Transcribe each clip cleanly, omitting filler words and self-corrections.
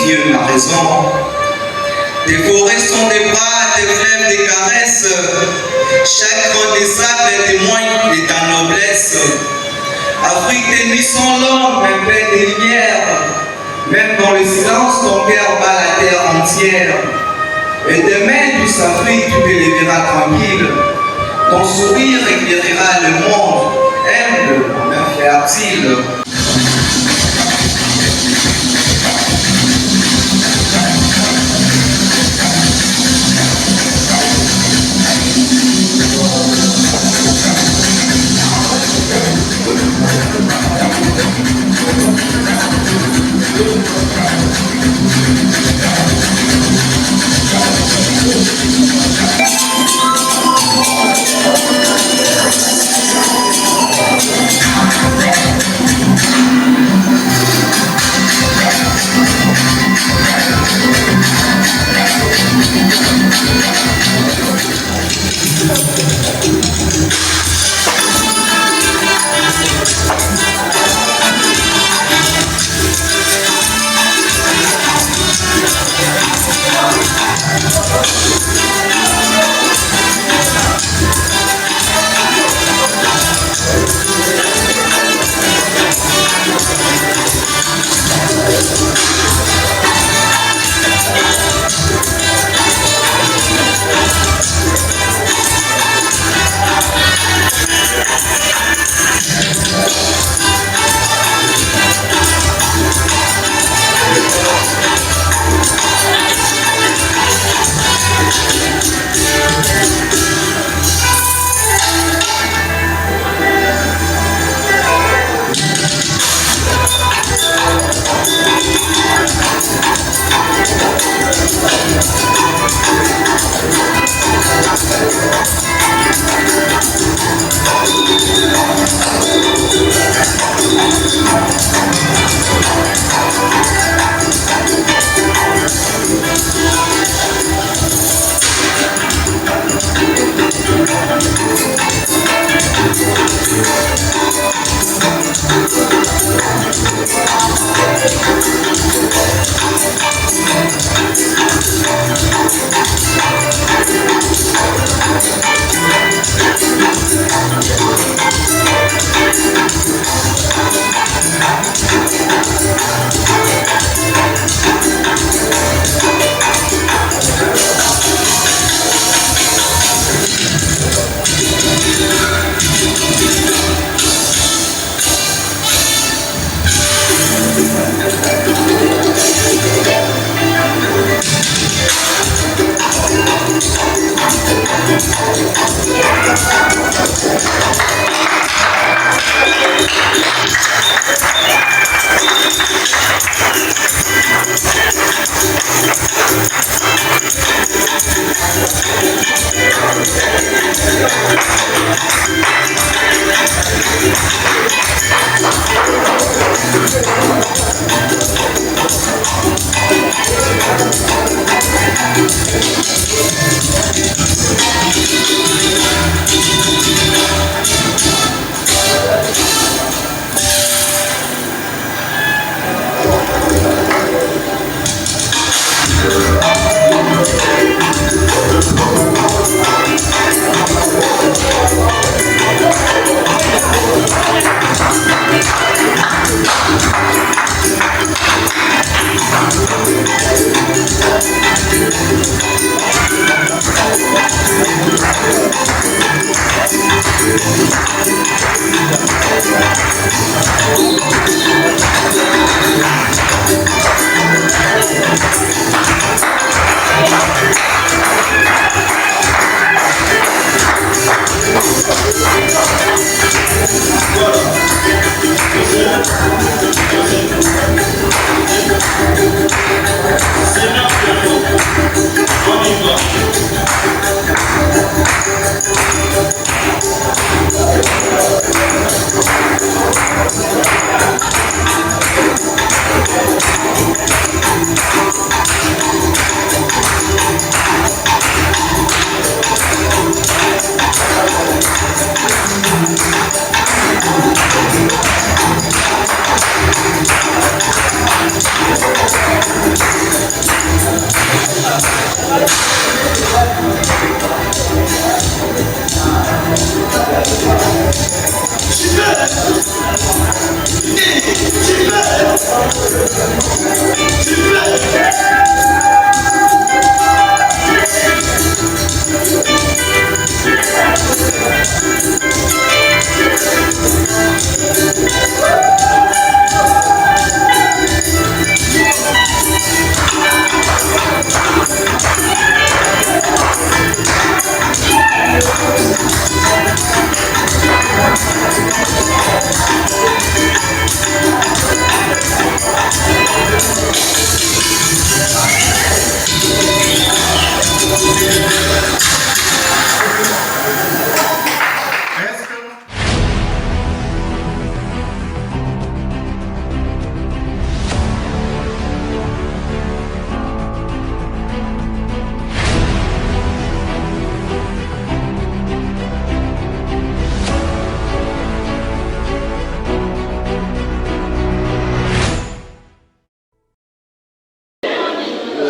Dieu m'a raison. Des forêts sont des bras, des fleuves, des caresses. Chaque grain des sables témoigne de ta noblesse. Afrique, tes nuits sont longues, mais pleines de lumière. Même dans le silence, ton cœur bat la terre entière. Et demain, douce Afrique, tu te lèveras tranquille. Ton sourire éclairera le monde, humble, mais fertile.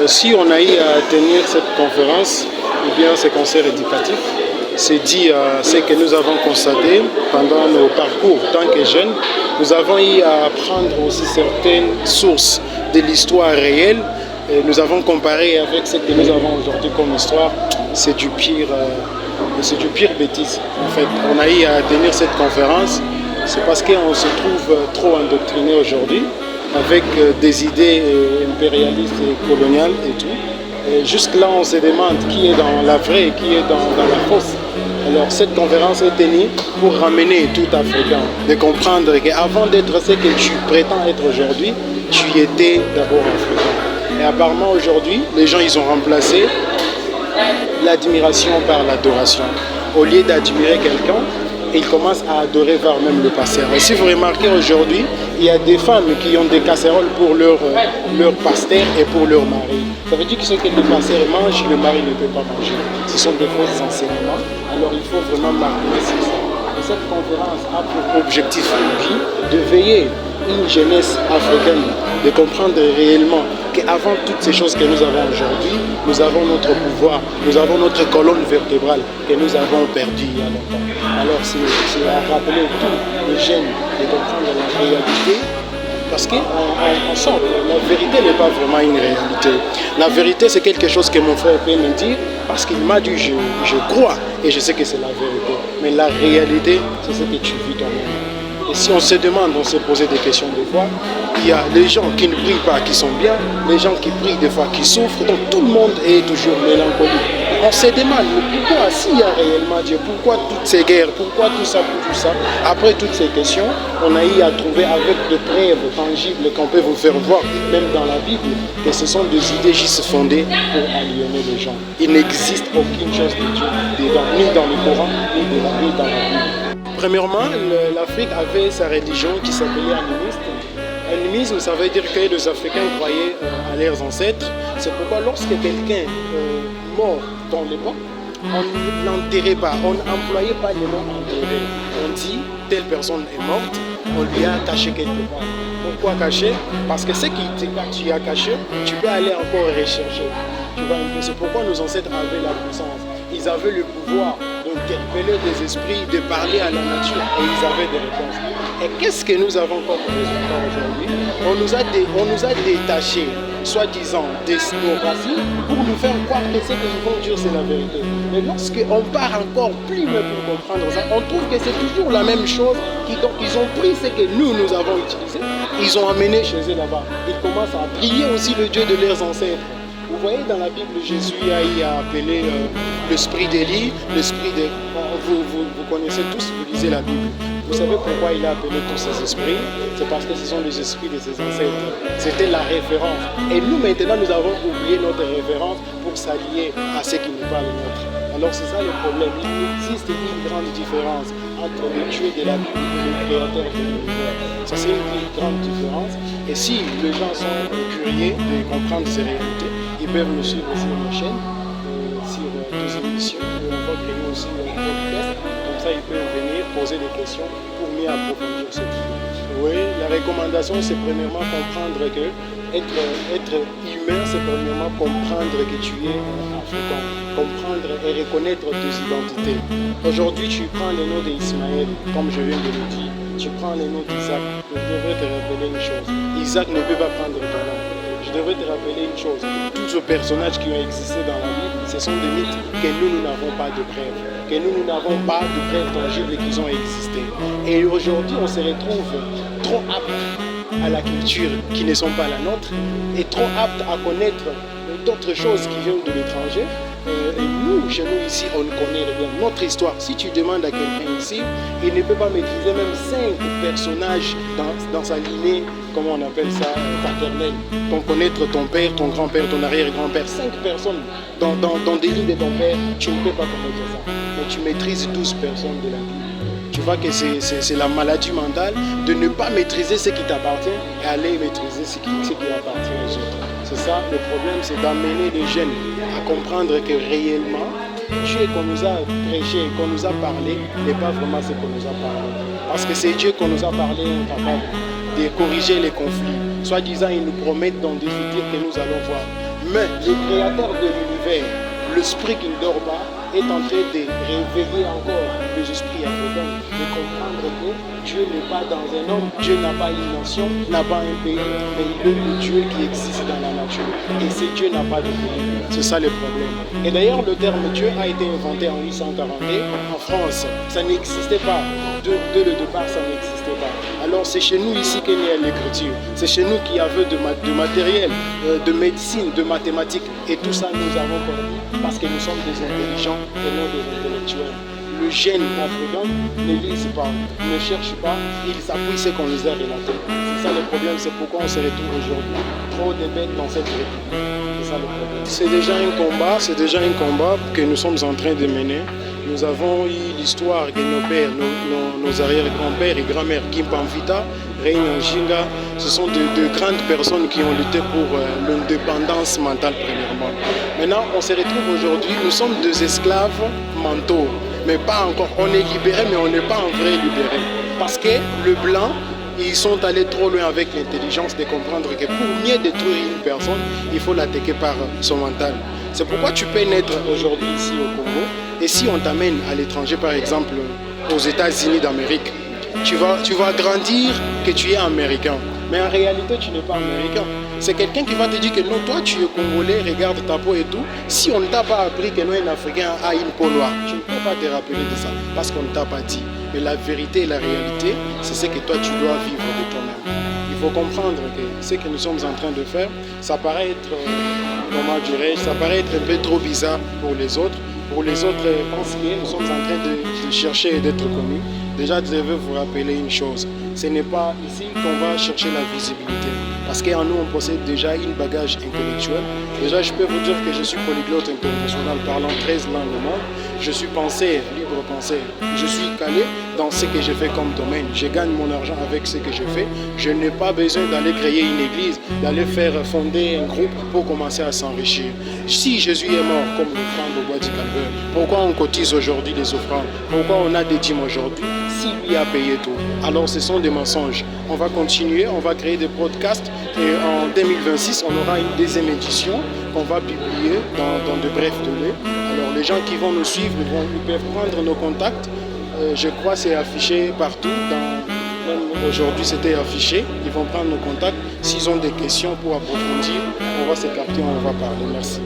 Si on a eu à tenir cette conférence, ou bien ces concerts éducatifs, c'est dit ce que nous avons constaté pendant nos parcours tant que jeunes. Nous avons eu à apprendre aussi certaines sources de l'histoire réelle. Et nous avons comparé avec ce que nous avons aujourd'hui comme histoire. C'est du pire bêtise. En fait, on a eu à tenir cette conférence. C'est parce qu'on se trouve trop endoctriné aujourd'hui avec des idées impérialistes et coloniales et tout. Et jusque-là, on se demande qui est dans la vraie et qui est dans la fausse. Alors, cette conférence est tenue pour ramener tout Africain, de comprendre qu'avant d'être ce que tu prétends être aujourd'hui, tu étais d'abord Africain. Et apparemment, aujourd'hui, les gens, ils ont remplacé l'admiration par l'adoration. Au lieu d'admirer quelqu'un, ils commencent à adorer voir même le pasteur. Et si vous remarquez aujourd'hui, il y a des femmes qui ont des casseroles pour leur pasteur et pour leur mari. Ça veut dire que ce que le pasteur mange, le mari ne peut pas manger. Ce sont des faux enseignements. Alors il faut vraiment marquer ça. Et cette conférence a pour objectif de veiller une jeunesse africaine, de comprendre réellement qu'avant toutes ces choses que nous avons aujourd'hui, nous avons notre pouvoir, nous avons notre colonne vertébrale que nous avons perdue il y a longtemps. Alors c'est à rappeler tous les jeunes de comprendre la réalité, parce qu'en sort, la vérité n'est pas vraiment une réalité. La vérité, c'est quelque chose que mon frère peut me dire, parce qu'il m'a dit, je crois, et je sais que c'est la vérité. Mais la réalité, c'est ce que tu vis toi-même. Et si on se demande, on se pose des questions des fois, il y a les gens qui ne prient pas, qui sont bien, les gens qui prient des fois, qui souffrent, donc tout le monde est toujours mélancolique. On se demande, mais pourquoi, s'il y a réellement Dieu, pourquoi toutes ces guerres, pourquoi tout ça, Après toutes ces questions, on a eu à trouver avec des preuves tangibles qu'on peut vous faire voir, même dans la Bible, que ce sont des idées juste fondées pour aliéner les gens. Il n'existe aucune chose de Dieu dedans, ni dans le Coran, ni dans la Bible. Premièrement, l'Afrique avait sa religion qui s'appelait animiste. Animisme, ça veut dire que les Africains croyaient à leurs ancêtres. C'est pourquoi lorsque quelqu'un mort dans l'époque, on n'enterrait pas, on n'employait pas le mot enterrer. On dit telle personne est morte, on lui a caché quelque part. Pourquoi cacher? Parce que ce qui tu as caché, tu peux aller encore rechercher. C'est pourquoi nos ancêtres avaient la puissance. Ils avaient le pouvoir d'interpeller des esprits, de parler à la nature, et ils avaient des réponses. Et qu'est-ce que nous avons comme résultat aujourd'hui? On nous a détachés, soi-disant, de nos racines pour nous faire croire que ce qu'ils vont dire, c'est la vérité. Mais lorsqu'on part encore plus loin pour comprendre ça, on trouve que c'est toujours la même chose. Ils ont pris ce que nous avons utilisé, ils ont amené chez eux là-bas. Ils commencent à prier aussi le Dieu de leurs ancêtres. Vous voyez dans la Bible, Jésus a appelé l'esprit d'Élie, l'esprit de... Vous connaissez tous, vous lisez la Bible. Vous savez pourquoi il a appelé tous ces esprits? C'est parce que ce sont les esprits de ses ancêtres. C'était la référence. Et nous maintenant, nous avons oublié notre référence pour s'allier à ce qui n'est pas le nôtre. Alors c'est ça le problème. Il existe une grande différence entre le Dieu de la Bible et le créateur de l'univers. Ça c'est une grande différence. Et si les gens sont curieux de comprendre ces réalités, ils peuvent me suivre sur ma chaîne, sur deux émissions. On va créer aussi un podcast. Comme ça, ils peuvent venir poser des questions pour mieux approfondir ce sujet. Oui, la recommandation, c'est premièrement comprendre que être humain, c'est premièrement comprendre que tu es africain. Comprendre et reconnaître tes identités. Aujourd'hui, tu prends le nom d'Ismaël, comme je viens de le dire. Tu prends le nom d'Isaac. Je devrais te rappeler une chose. Isaac ne peut pas prendre ton nom. Je devrais te rappeler une chose. Tous ces personnages qui ont existé dans la Bible, ce sont des mythes que nous n'avons pas de preuves. Que nous n'avons pas de preuves tangibles qu'ils ont existé. Et aujourd'hui, on se retrouve trop aptes à la culture qui ne sont pas la nôtre et trop aptes à connaître d'autres choses qui viennent de l'étranger. Et nous, chez nous ici, on ne connaît rien. Notre histoire, si tu demandes à quelqu'un ici, il ne peut pas maîtriser même 5 personnages dans sa lignée, comment on appelle ça, paternelle. Donc connaître ton père, ton grand-père, ton arrière-grand-père, 5 personnes dans des lignes de ton père, tu ne peux pas connaître ça. Mais tu maîtrises 12 personnes de la vie. Tu vois que c'est la maladie mentale de ne pas maîtriser ce qui t'appartient et aller maîtriser ce qui appartient aux autres. C'est ça, le problème, c'est d'amener les jeunes à comprendre que réellement, Dieu qu'on nous a prêché, qu'on nous a parlé, n'est pas vraiment ce qu'on nous a parlé. Parce que c'est Dieu qu'on nous a parlé, capable de corriger les conflits. Soi-disant, ils nous promettent dans des futurs que nous allons voir. Mais le créateur de l'univers, l'esprit qui ne dort pas, est en train de réveiller encore les esprits africains, de comprendre que Dieu n'est pas dans un homme, Dieu n'a pas une nation, n'a pas un pays, mais il est le Dieu qui existe dans la nature. Et ce Dieu n'a pas de pays. C'est ça le problème. Et d'ailleurs, le terme Dieu a été inventé en 842 en France. Ça n'existait pas. Dès le départ, ça n'existait pas. Alors c'est chez nous ici qu'est née l'écriture. C'est chez nous qu'il y avait de matériel, de médecine, de mathématiques. Et tout ça, nous avons perdu parce que nous sommes des intelligents et non des intellectuels. Le gène africain ne lise pas, ne cherche pas, il s'appuie sur ce qu'on les a relatés. C'est ça le problème, c'est pourquoi on se retrouve aujourd'hui trop de bêtes dans cette république. C'est ça le problème. C'est déjà un combat que nous sommes en train de mener. Nous avons eu l'histoire que nos pères, nos arrière-grands-pères et grand-mères, Kimpamvita, Reina Njinga, ce sont de grandes personnes qui ont lutté pour l'indépendance mentale premièrement. Maintenant, on se retrouve aujourd'hui, nous sommes des esclaves mentaux, mais pas encore. On est libérés, mais on n'est pas en vrai libérés. Parce que le blanc, ils sont allés trop loin avec l'intelligence de comprendre que pour mieux détruire une personne, il faut l'attaquer par son mental. C'est pourquoi tu peux naître aujourd'hui ici au Congo. Et si on t'amène à l'étranger, par exemple aux États-Unis d'Amérique, tu vas grandir que tu es américain. Mais en réalité, tu n'es pas américain. C'est quelqu'un qui va te dire que non, toi tu es congolais, regarde ta peau et tout. Si on ne t'a pas appris que non, un Africain a une peau noire, tu ne peux pas te rappeler de ça parce qu'on ne t'a pas dit. Mais la vérité et la réalité, c'est ce que toi tu dois vivre de toi-même. Il faut comprendre que ce que nous sommes en train de faire, ça paraît être, comment dirais-je, ça paraît être un peu trop bizarre pour les autres. Pour les autres, pensent que nous sommes en train de chercher et d'être connus. Déjà, je veux vous rappeler une chose. Ce n'est pas ici qu'on va chercher la visibilité. Parce qu'en nous, on possède déjà un bagage intellectuel. Déjà, je peux vous dire que je suis polyglotte international parlant 13 langues au monde. Je suis penseur, libre penseur. Je suis calé dans ce que je fais comme domaine. Je gagne mon argent avec ce que je fais. Je n'ai pas besoin d'aller créer une église, d'aller faire fonder un groupe pour commencer à s'enrichir. Si Jésus est mort comme l'offrande au bois du Calvaire, pourquoi on cotise aujourd'hui les offrandes? Pourquoi on a des dîmes aujourd'hui? Si lui a payé tout, alors ce sont des mensonges. On va continuer, on va créer des podcasts et en 2026, on aura une deuxième édition qu'on va publier dans de brefs délais. Alors les gens qui vont nous suivre, ils peuvent prendre nos contacts. Je crois que c'est affiché partout. Même aujourd'hui, c'était affiché. Ils vont prendre nos contacts. S'ils ont des questions pour approfondir, on va s'écarter, on va parler. Merci.